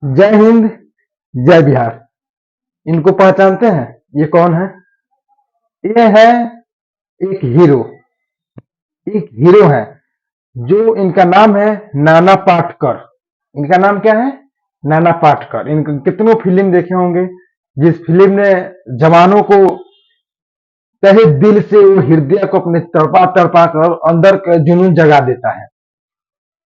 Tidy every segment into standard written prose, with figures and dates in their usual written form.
जय हिंद, जय बिहार। इनको पहचानते हैं? ये कौन है? ये है एक हीरो। एक हीरो है जो इनका नाम है नाना पाटेकर। इनका नाम क्या है? नाना पाटेकर। इनके कितनों फिल्म देखे होंगे, जिस फिल्म ने जवानों को तहे दिल से वो हृदय को अपने तड़पा तड़पा कर अंदर का जुनून जगा देता है।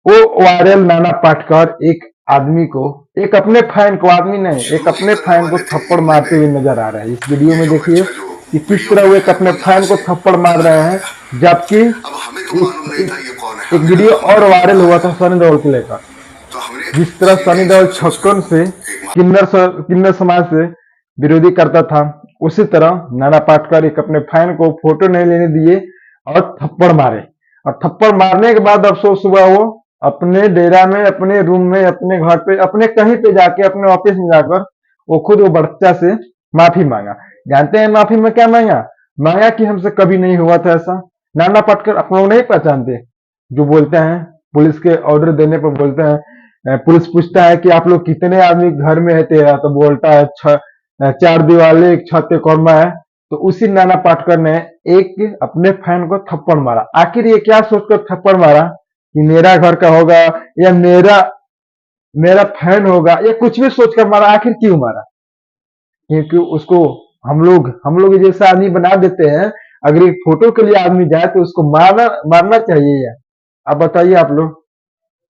वो वायरल नाना पाटेकर एक आदमी को, एक अपने फैन को, आदमी नहीं, एक शुरू ही अपने करने फैन को वाले थे थप्पड़ हिंदी में। मारते हुए नजर आ रहा है। इस वीडियो ये में जो देखिए बच्चा जो कि किस वीडियो तरह वो देख एक रहे हैं अपने वो यहाँ फैन को से थप्पड़ मार अंदर रहे हैं, जाएगा। जबकि अब हमें तो मालूम एक नहीं था एक ये कौन है, एक हमें वीडियो लगा और मंडली वायरल बना हुआ है। था सनी देओल को लेकर। तो हमने जिस तरह सीधे सनी देओल इंसान से उसको छक्कन से एक किन्नर समाज से विरोधी करता था, उसी तरह नाना पाटेकर एक अपने फैन को फोटो नहीं लेने दिए और थप्पड़ मारे। और थप्पड़ मारने के बाद अफसोस हुआ, वो अपने डेरा में, अपने रूम में, अपने घर पे, अपने कहीं पे जाके, अपने ऑफिस में जाकर वो खुद वो बच्चा से माफी मांगा। जानते हैं माफी में क्या मांगा? मांगा कि हमसे कभी नहीं हुआ था ऐसा। नाना पाटेकर आप लोग नहीं पहचानते? जो बोलते हैं, पुलिस के ऑर्डर देने पर बोलते हैं, पुलिस पूछता है कि आप लोग कितने आदमी घर में है तेरा, तो बोलता है चार दीवाले एक छत एक कौरमा है। तो उसी नाना पाटेकर ने एक अपने फैन को थप्पड़ मारा। आखिर ये क्या सोचकर थप्पड़ मारा कि मेरा घर का होगा, या मेरा मेरा फैन होगा, या कुछ भी सोचकर मारा? आखिर क्यों मारा? क्योंकि उसको हम लोग जैसा आदमी बना देते हैं। अगर एक फोटो के लिए आदमी जाए तो उसको मारना मारना चाहिए या? आप बताइए आप लोग।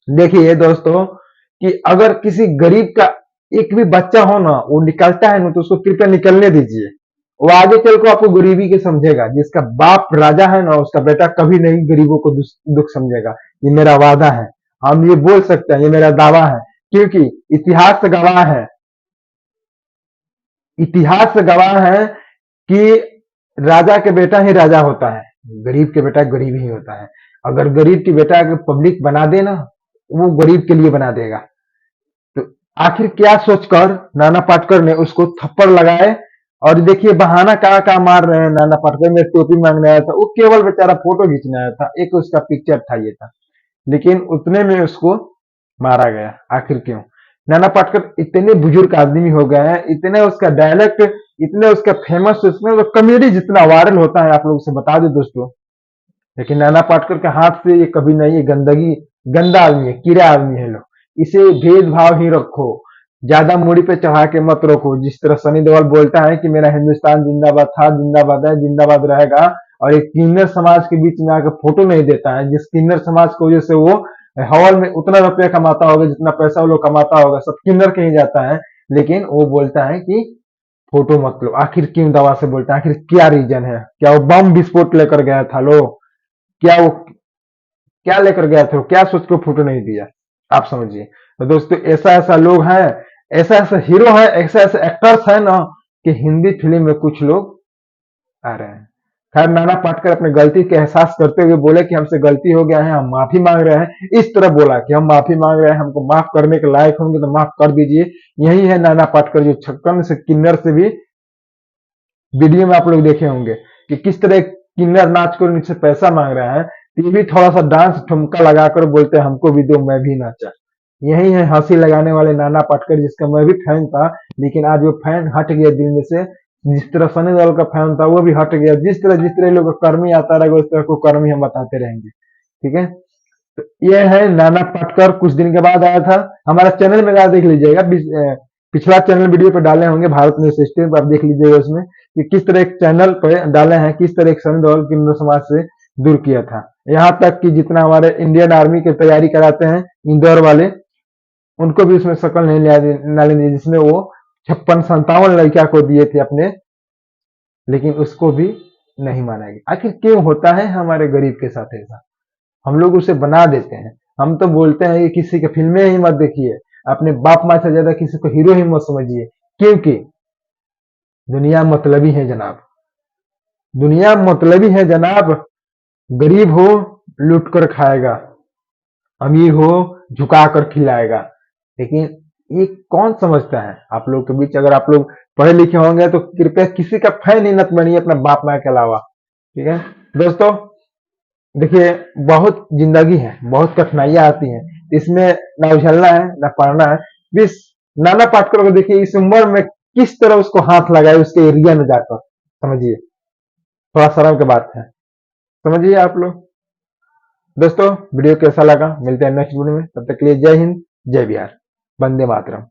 देखिए दोस्तों, कि अगर किसी गरीब का एक भी बच्चा हो ना, वो निकलता है ना, तो उसको कृपया निकलने दीजिए। वो आगे चल को आपको गरीबी के समझेगा। जिसका बाप राजा है ना, उसका बेटा कभी नहीं गरीबों को दुख समझेगा। ये मेरा वादा है। हम ये बोल सकते हैं, ये मेरा दावा है, क्योंकि इतिहास गवाह है। इतिहास गवाह है कि राजा के बेटा ही राजा होता है, गरीब के बेटा गरीब ही होता है। अगर गरीब की बेटा अगर पब्लिक बना देना, वो गरीब के लिए बना देगा। तो आखिर क्या सोचकर नाना पाटेकर ने उसको थप्पड़ लगाए? और देखिए बहाना कहाँ कहाँ मार रहे हैं नाना पाटेकर। में टोपी मांगने आया था, वो केवल बेचारा फोटो खींचने आया था, एक उसका पिक्चर था, ये था। लेकिन उतने में उसको मारा गया। आखिर क्यों? नाना पाटेकर इतने बुजुर्ग आदमी हो गए हैं, इतने उसका डायलेक्ट, इतने उसका फेमस, इसमें तो कॉमेडी जितना वायरल होता है, आप लोगों से बता दे दोस्तों। लेकिन नाना पाटेकर के हाथ से ये कभी नहीं, ये गंदगी, गंदा आदमी है, कीड़ा आदमी है। लोग इसे भेदभाव ही रखो, ज्यादा मूड़ी पे चढ़ा के मत रखो। जिस तरह सनी देओल बोलता है कि मेरा हिंदुस्तान जिंदाबाद था, जिंदाबाद है, जिंदाबाद रहेगा, और एक किन्नर समाज के बीच में आकर फोटो नहीं देता है, जिस किन्नर समाज की वजह से वो हवल में उतना रुपया कमाता होगा, जितना पैसा वो लोग कमाता होगा, सब किन्नर के ही जाता है। लेकिन वो बोलता है कि फोटो मत लो। आखिर क्यों दवा से बोलता है? आखिर क्या रीजन है? क्या वो बम विस्फोट लेकर गया था? लो, क्या वो क्या लेकर गया था? क्या सोच के फोटो नहीं दिया? आप समझिए। तो दोस्तों, ऐसा ऐसा लोग हैं, ऐसा ऐसा हीरो है, ऐसा ऐसा एक्टर्स है ना, कि हिंदी फिल्म में कुछ लोग आ रहे हैं। खैर, नाना पाटेकर अपने गलती के एहसास करते हुए बोले कि हमसे गलती हो गया है, हम माफी मांग रहे हैं। इस तरह बोला कि हम माफी मांग रहे हैं, हमको माफ करने के लायक होंगे तो माफ कर दीजिए। यही है नाना पाटेकर, जो छक्कन से किन्नर से भी वीडियो में आप लोग देखे होंगे कि किस तरह किन्नर नाच कर उनसे पैसा मांग रहे हैं। तो ये भी थोड़ा सा डांस ठुमका लगाकर बोलते हैं हमको भी दो, मैं भी नाचा। यही है हंसी लगाने वाले नाना पाटेकर, जिसका मैं भी फैन था। लेकिन आज वो फैन हट गया दिल में से। जिस तरह सनी देओल का फैन था, वो भी हट गया। जिस तरह लोग का कर्मी आता रहेगा, उस तरह को कर्मी हम बताते रहेंगे। ठीक है? तो ये है नाना पाटेकर। कुछ दिन के बाद आया था। हमारा चैनल में देख लीजिएगा, पिछला चैनल वीडियो पे डाले होंगे, भारत न्यूज सिस्टम पर, आप देख लीजिएगा उसमें कि किस तरह एक चैनल पे डाले हैं, किस तरह एक सनी देओल किन्नर समाज से दूर किया था। यहाँ तक कि जितना हमारे इंडियन आर्मी की तैयारी कराते हैं इंदौर वाले, उनको भी उसमें शकल नहीं ना लेने दी, जिसमें वो 56-57 लड़किया को दिए थे अपने। लेकिन उसको भी नहीं माना गया। आखिर क्यों होता है हमारे गरीब के साथ ऐसा? हम लोग उसे बना देते हैं। हम तो बोलते हैं कि किसी की फिल्में ही मत देखिए, अपने बाप माँ से ज्यादा किसी को हीरो ही मत समझिए, क्योंकि दुनिया मतलबी है जनाब। दुनिया मतलबी है जनाब। गरीब हो लूट कर खाएगा, अमीर हो झुका कर खिलाएगा। लेकिन ये कौन समझता है? आप लोग के बीच अगर आप लोग पढ़े लिखे होंगे तो कृपया किसी का फैन ही मत बनिए अपने बाप माँ के अलावा। ठीक है दोस्तों? देखिए, बहुत जिंदगी है, बहुत कठिनाइयां आती हैं, इसमें ना उछलना है ना पढ़ना है। बस नाना पाटेकर को देखिए इस उम्र में किस तरह उसको हाथ लगाए उसके एरिया में जाकर, समझिए, थोड़ा शर्म की बात है। समझिए आप लोग। दोस्तों वीडियो कैसा लगा, मिलते हैं नेक्स्ट वीडियो में, तब तक के लिए जय हिंद, जय बिहार, वंदे मातरम।